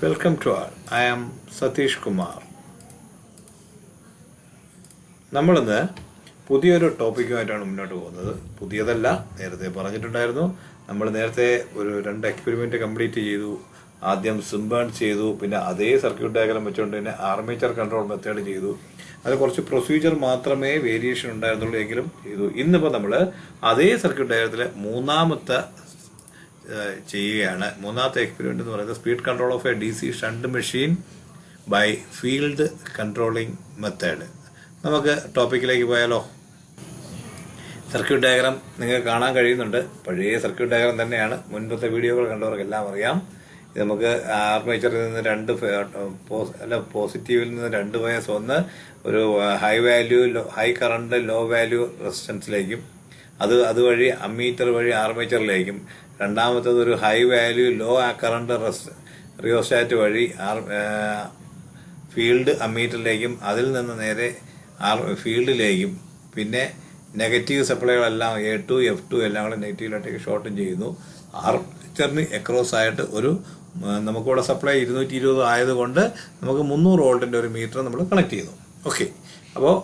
Welcome to all. I am Satish Kumar. നമ്മളിന്ന് പുതിയൊരു ടോപ്പിക്കുമായിട്ടാണ് മുന്നോട്ട് പോകുന്നത്. പുതിയതല്ല, നേരത്തെ പറഞ്ഞിട്ടുണ്ടായിരുന്നു. നമ്മൾ നേരത്തെ ഒരു 2 എക്സ്പെരിമെൻറ്റ് കംപ്ലീറ്റ് ചെയ്തു. ആദ്യം സിംബേൺ ചെയ്തു, പിന്നെ അതേ സർക്യൂട്ട് ഡയഗ്രം വെച്ചുകൊണ്ട് തന്നെ ആർമേച്ചർ കൺട്രോൾ മെത്തേഡ് ചെയ്തു. അത് കുറച്ച് പ്രൊസീജിയർ മാത്രമേ വേരിയേഷൻ ഉണ്ടായിരുന്നുള്ളൂ എങ്കിലും ചെയ്തു. ഇന്നിപ്പോൾ നമ്മൾ അതേ സർക്യൂട്ട് ഡയഗ്രത്തിൽ മൂന്നാമത്തെ ചെയ്യുകയാണ്. മൂന്നാമത്തെ എക്സ്പെരിമെൻ്റ് എന്ന് പറയുന്നത് speed control of a DC shunt machine by field controlling method. നമുക്ക് ടോപ്പിക്കിലേക്ക് പോയാലോ. സർക്യൂട്ട് ഡയഗ്രാം നിങ്ങൾക്ക് കാണാൻ കഴിയുന്നുണ്ട്. പഴയ സർക്യൂട്ട് ഡയഗ്രാം തന്നെയാണ്. മുൻപത്തെ വീഡിയോകൾ കണ്ടവർക്കെല്ലാം അറിയാം. ഇത് നമുക്ക് ആർമേച്ചറിൽ നിന്ന് പോസിറ്റീവിൽ നിന്ന് 2 വയസ്, ഒന്ന് ഒരു ഹൈ കറണ്ട് ലോ വാല്യൂ റെസിസ്റ്റൻസിലേക്കും അതുവഴി അമ്മീറ്റർ വഴി ആർമേച്ചറിലേക്കും, രണ്ടാമത്തത് ഒരു high value low current rheostat വഴി ഫീൽഡ് അമ്മീറ്ററിലേക്കും, അതിൽ നിന്ന് നേരെ ഫീൽഡിലേക്കും, പിന്നെ നെഗറ്റീവ് സപ്ലൈകളെല്ലാം A2 F2 എല്ലാം കൂടെ നെഗറ്റീവിലോട്ടേക്ക് ഷോർട്ടും ചെയ്യുന്നു. ആർമേച്ചറിന് എക്രോസ് ആയിട്ട് ഒരു നമുക്കിവിടെ സപ്ലൈ 220 ആയതുകൊണ്ട് നമുക്ക് 300 വോൾട്ടിൻ്റെ ഒരു മീറ്റർ നമ്മൾ കണക്ട് ചെയ്യുന്നു. ഓക്കെ, അപ്പോൾ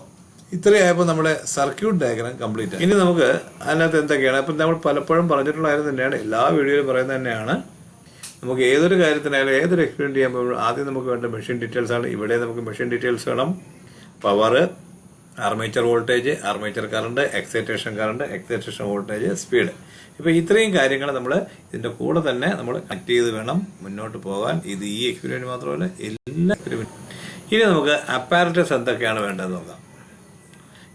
ഇത്രയായപ്പോൾ നമ്മുടെ സർക്യൂട്ട് ഡയഗ്രാം കംപ്ലീറ്റ് ആയി. ഇനി നമുക്ക് അതിനകത്ത് എന്തൊക്കെയാണ്, അപ്പം നമ്മൾ പലപ്പോഴും പറഞ്ഞിട്ടുള്ള കാര്യം തന്നെയാണ്, എല്ലാ വീഡിയോയിലും പറയുന്നത് തന്നെയാണ്. നമുക്ക് ഏതൊരു കാര്യത്തിനായാലും ഏതൊരു എക്സ്പെരിമെൻറ്റ് ചെയ്യുമ്പോൾ ആദ്യം നമുക്ക് വേണ്ട മെഷീൻ ഡീറ്റെയിൽസ് ആണ്. ഇവിടെ നമുക്ക് മെഷീൻ ഡീറ്റെയിൽസ് വേണം. Power, armature voltage, armature current, excitation current, excitation voltage, speed. ഇപ്പോൾ ഇത്രയും കാര്യങ്ങൾ നമ്മൾ ഇതിൻ്റെ കൂടെ തന്നെ നമ്മൾ കണക്ട് ചെയ്ത് വേണം മുന്നോട്ട് പോകാൻ. ഇത് ഈ എക്സ്പെരിമെൻറ്റ് മാത്രമല്ല, എല്ലാ എക്സ്പെരിമെൻറ്റും. ഇനി നമുക്ക് അപ്പാരറ്റസ് എന്തൊക്കെയാണ് വേണ്ടതെന്ന് നോക്കാം.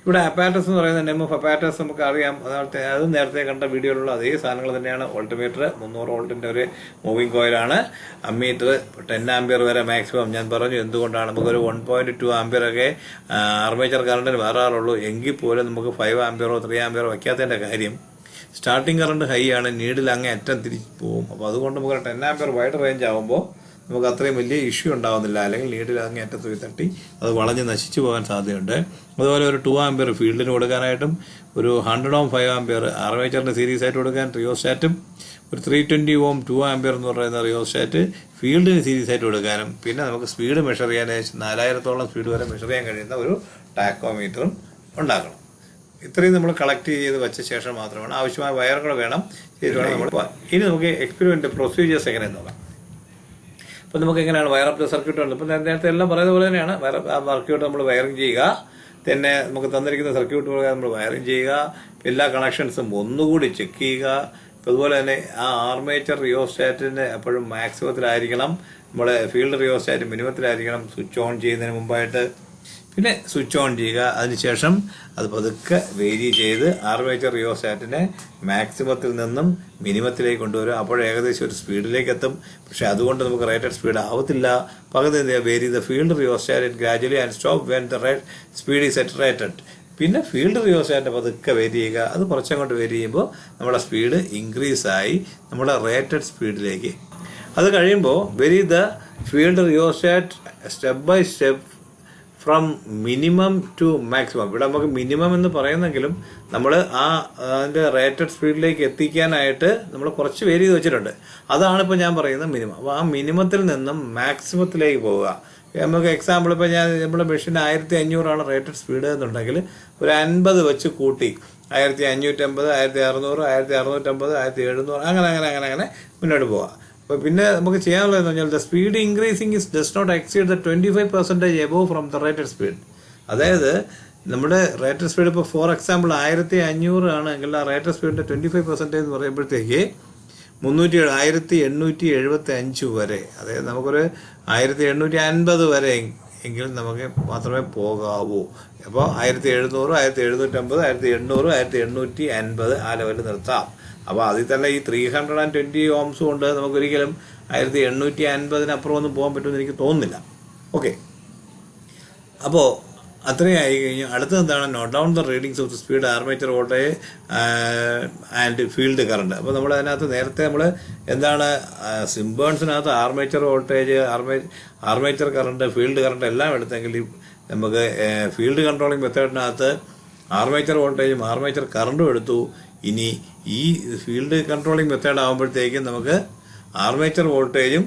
ഇവിടെ അപ്പാരറ്റസ് എന്ന് പറയുന്നത് നെയിം ഓഫ് അപ്പാരറ്റസ് നമുക്ക് അറിയാം. അത് നേരത്തെ കണ്ട വീഡിയോയിലുള്ള അതേ സാധനങ്ങൾ തന്നെയാണ്. വോൾട്ട്മീറ്റർ 300 വോൾട്ടിൻ്റെ ഒരു മൂവിംഗ് കോയിലാണ്. അമ്മീറ്റർ 10 ആംപിയർ വരെ മാക്സിമം. ഞാൻ പറഞ്ഞു എന്തുകൊണ്ടാണ് നമുക്കൊരു 1.2 ആംപിയറൊക്കെ ആർമേച്ചർ കറണ്ടിന് വേറാറുള്ളൂ. എങ്കിൽ പോലും നമുക്ക് 5 ആംപിയറോ 3 ആംപിയറോ വയ്ക്കാത്തതിൻ്റെ കാര്യം സ്റ്റാർട്ടിങ് കറണ്ട് ഹൈ ആണ്, നീഡിൽ അങ്ങേ അറ്റം തിരിച്ച് പോകും. അപ്പോൾ അതുകൊണ്ട് നമുക്ക് 10 ആംപിയർ വൈഡ് റേഞ്ച് ആകുമ്പോൾ നമുക്ക് അത്രയും വലിയ ഇഷ്യൂ ഉണ്ടാകുന്നില്ല. അല്ലെങ്കിൽ ലീഡിൽ അങ്ങേ അറ്റത്ത് പോയി തട്ടി അത് വളഞ്ഞ് നശിച്ചു പോകാൻ സാധ്യതയുണ്ട്. അതുപോലെ ഒരു 2 ആംപിയർ ഫീൽഡിന് കൊടുക്കാനായിട്ടും, ഒരു 100 ഓം 5 ആംപിയർ ആർമേച്ചറിന് സീരീസ് ആയിട്ട് കൊടുക്കാൻ റിയോസ്റ്റാറ്റും, ഒരു 320 ഓം 2 ആംപിയർ എന്ന് പറയുന്ന റിയോസ്റ്റാറ്റ് ഫീൽഡിന് സീരീസ് ആയിട്ട് കൊടുക്കാനും, പിന്നെ നമുക്ക് സ്പീഡ് മെഷർ ചെയ്യാൻ 4000-ഓളം സ്പീഡ് വരെ മെഷർ ചെയ്യാൻ കഴിയുന്ന ഒരു ടാക്കോമീറ്ററും ഉണ്ടാക്കണം. ഇത്രയും നമ്മൾ കളക്ട് ചെയ്ത് വെച്ച ശേഷം മാത്രമാണ് ആവശ്യമായ വയറുകൾ വേണം. നമ്മൾ ഇനി നമുക്ക് എക്സ്പെരിമെൻ്റ് പ്രൊസീജിയേഴ്സ് എങ്ങനെയെന്ന് നോക്കാം. അപ്പോൾ നമുക്ക് എങ്ങനെയാണ് വയർ അപ്പ് സർക്യൂട്ട് ഉണ്ട്. ഇപ്പോൾ നേരത്തെ എല്ലാം പറയുന്ന പോലെ തന്നെയാണ്. സർക്യൂട്ട് നമ്മൾ വയറിങ് ചെയ്യുക, തന്നെ നമുക്ക് തന്നിരിക്കുന്ന സർക്യൂട്ട് പ്രകാരം നമ്മൾ വയറിങ് ചെയ്യുക, എല്ലാ കണക്ഷൻസും ഒന്നുകൂടി ചെക്ക് ചെയ്യുക. അതുപോലെ തന്നെ ആ ആർമേച്ചർ റിയോസ്റ്റാറ്റിൻ്റെ എപ്പോഴും മാക്സിമത്തിലായിരിക്കണം, നമ്മുടെ ഫീൽഡ് റിയോസ്റ്റാറ്റ് മിനിമത്തിലായിരിക്കണം സ്വിച്ച് ഓൺ ചെയ്യുന്നതിന് മുമ്പായിട്ട്. പിന്നെ സ്വിച്ച് ഓൺ ചെയ്യുക, അതിനുശേഷം അത് പതുക്കെ വേരി ചെയ്ത് ആർമേച്ചർ റിയോസ്റ്റാറ്റിനെ മാക്സിമത്തിൽ നിന്നും മിനിമത്തിലേക്ക് കൊണ്ടുവരും. അപ്പോൾ ഏകദേശം ഒരു സ്പീഡിലേക്ക് എത്തും. പക്ഷേ അതുകൊണ്ട് നമുക്ക് റേറ്റഡ് സ്പീഡ് ആവത്തില്ല. പകുതി vary the field rheostat gradually and stop when the speed is at. പിന്നെ ഫീൽഡ് റിയോസ്റ്റാറ്റ് പതുക്കെ വേരി ചെയ്യുക. അത് കുറച്ചങ്ങോട്ട് വേരി ചെയ്യുമ്പോൾ നമ്മുടെ സ്പീഡ് ഇൻക്രീസ് ആയി നമ്മുടെ റേറ്റഡ് സ്പീഡിലേക്ക്. അത് കഴിയുമ്പോൾ vary the field rheostat step by step from minimum to maximum. ഇവിടെ നമുക്ക് മിനിമം എന്ന് പറയുന്നെങ്കിലും നമ്മൾ അതിൻ്റെ റേറ്റഡ് സ്പീഡിലേക്ക് എത്തിക്കാനായിട്ട് നമ്മൾ കുറച്ച് വേരി ചെയ്ത് വെച്ചിട്ടുണ്ട്. അതാണ് ഇപ്പോൾ ഞാൻ പറയുന്നത് മിനിമം. അപ്പോൾ ആ മിനിമത്തിൽ നിന്നും മാക്സിമത്തിലേക്ക് പോവുക. നമുക്ക് എക്സാമ്പിൾ ഇപ്പോൾ നമ്മുടെ മെഷീൻ 1500 റേറ്റഡ് സ്പീഡ് എന്നുണ്ടെങ്കിൽ ഒരു 50 വെച്ച് കൂട്ടി 1550, 1600, 1650, 1700 അങ്ങനെ മുന്നോട്ട് പോവുക. അപ്പോൾ പിന്നെ നമുക്ക് ചെയ്യാനുള്ളതെന്ന് പറഞ്ഞാൽ the speed increasing does not exceed the 25% above from the rated speed. അതായത് നമ്മുടെ റേറ്റഡ് സ്പീഡ് ഇപ്പോൾ ഫോർ എക്സാമ്പിൾ 1500 ആണെങ്കിൽ ആ റേറ്റഡ് സ്പീഡിൻ്റെ 25% എന്ന് പറയുമ്പോഴത്തേക്ക് 1875 വരെ, അതായത് നമുക്കൊരു 1850 വരെ എങ്കിലും നമുക്ക് മാത്രമേ പോകാവൂ. അപ്പോൾ 1700, 1750, 1800, 1850 ആ ലെവലിൽ നിർത്താം. അപ്പോൾ അതിൽ തന്നെ ഈ 320 ഓംസ് കൊണ്ട് നമുക്കൊരിക്കലും 1850 ഒന്നും പോകാൻ പറ്റുമെന്ന് എനിക്ക് തോന്നുന്നില്ല. ഓക്കെ, അപ്പോൾ അത്രയും ആയി കഴിഞ്ഞു. അടുത്തത് എന്താണ്? Note down the readings of the speed, armature voltage and field current. അപ്പോൾ നമ്മൾ അതിനകത്ത് നേരത്തെ നമ്മൾ എന്താണ് സിംബേൺസിനകത്ത് armature voltage, armature current, field current എല്ലാം എടുത്തെങ്കിൽ നമുക്ക് ഫീൽഡ് കൺട്രോളിംഗ് മെത്തേഡിനകത്ത് ആർമേച്ചർ വോൾട്ടേജും ആർമേച്ചർ കറണ്ടും എടുത്തു. ഇനി ഈ ഫീൽഡ് കൺട്രോളിംഗ് മെത്തേഡ് ആകുമ്പോഴത്തേക്കും നമുക്ക് ആർമേച്ചർ വോൾട്ടേജും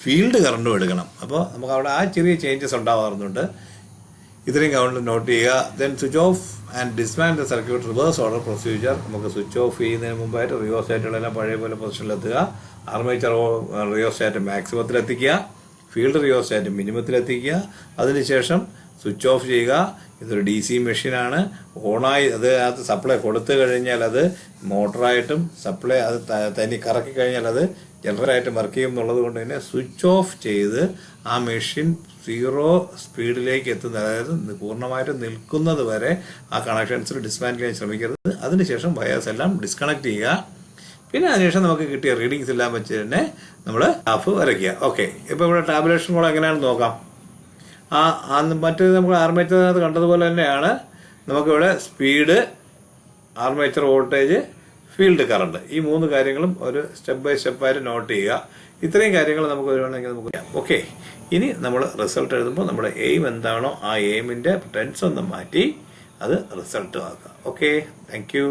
ഫീൽഡ് കറണ്ടും എടുക്കണം. അപ്പോൾ നമുക്ക് അവിടെ ആ ചെറിയ ചേഞ്ചസ് ഉണ്ടാവാറുണ്ട്. ഇത്രയും കൗണ്ട് നോട്ട് ചെയ്യുക. Then switch off and dismantle the circuit reverse order procedure. നമുക്ക് സ്വിച്ച് ഓഫ് ചെയ്യുന്നതിന് മുമ്പായിട്ട് റിയോസ്റ്റാറ്റുകളെല്ലാം പഴയ പോലെ പൊസിഷനിലെത്തുക. ആർമേച്ചർ റിയോസ്റ്റാറ്റ് മാക്സിമത്തിലെത്തിക്കുക, ഫീൽഡ് റിയോസ്റ്റാറ്റ് മിനിമത്തിലെത്തിക്കുക. അതിനുശേഷം സ്വിച്ച് ഓഫ് ചെയ്യുക. ഇതൊരു DC മെഷീനാണ്. ഓണായി അതിനകത്ത് സപ്ലൈ കൊടുത്തു കഴിഞ്ഞാൽ അത് മോട്ടറായിട്ടും സപ്ലൈ അത് തനി കറക്കി കഴിഞ്ഞാൽ അത് ജനറേറ്ററായിട്ടും വർക്ക് ചെയ്യും എന്നുള്ളത് കൊണ്ട് തന്നെ സ്വിച്ച് ഓഫ് ചെയ്ത് ആ മെഷീൻ 0 സ്പീഡിലേക്ക് എത്തുന്ന, അതായത് പൂർണ്ണമായിട്ടും നിൽക്കുന്നത് വരെ ആ കണക്ഷൻസിൽ ഡിസ്മാൻഡിൽ ചെയ്യാൻ ശ്രമിക്കരുത്. അതിനുശേഷം വയേഴ്സ് എല്ലാം ഡിസ്കണക്ട് ചെയ്യുക. പിന്നെ അതിനുശേഷം നമുക്ക് കിട്ടിയ റീഡിങ്സ് എല്ലാം വെച്ച് തന്നെ നമ്മൾ ഗ്രാഫ് വരയ്ക്കുക. ഓക്കെ, ഇപ്പോൾ ഇവിടെ ടാബുലേഷൻ കൂടെ എങ്ങനെയാണെന്ന് നോക്കാം. മറ്റേത് നമുക്ക് ആർമേച്ചറിനകത്ത് കണ്ടതുപോലെ തന്നെയാണ്. നമുക്കിവിടെ speed, armature voltage, field current, ഈ 3 കാര്യങ്ങളും ഒരു സ്റ്റെപ്പ് ബൈ സ്റ്റെപ്പായിട്ട് നോട്ട് ചെയ്യുക. ഇത്രയും കാര്യങ്ങൾ നമുക്ക് വരുവാണെങ്കിൽ നമുക്ക് ചെയ്യാം. ഓക്കെ, ഇനി നമ്മൾ റിസൾട്ട് എഴുതുമ്പോൾ നമ്മുടെ എയിം എന്താണോ ആ എയിമിൻ്റെ ടെൻസ് ഒന്ന് മാറ്റി അത് റിസൾട്ട് ആക്കുക. Okay, thank you.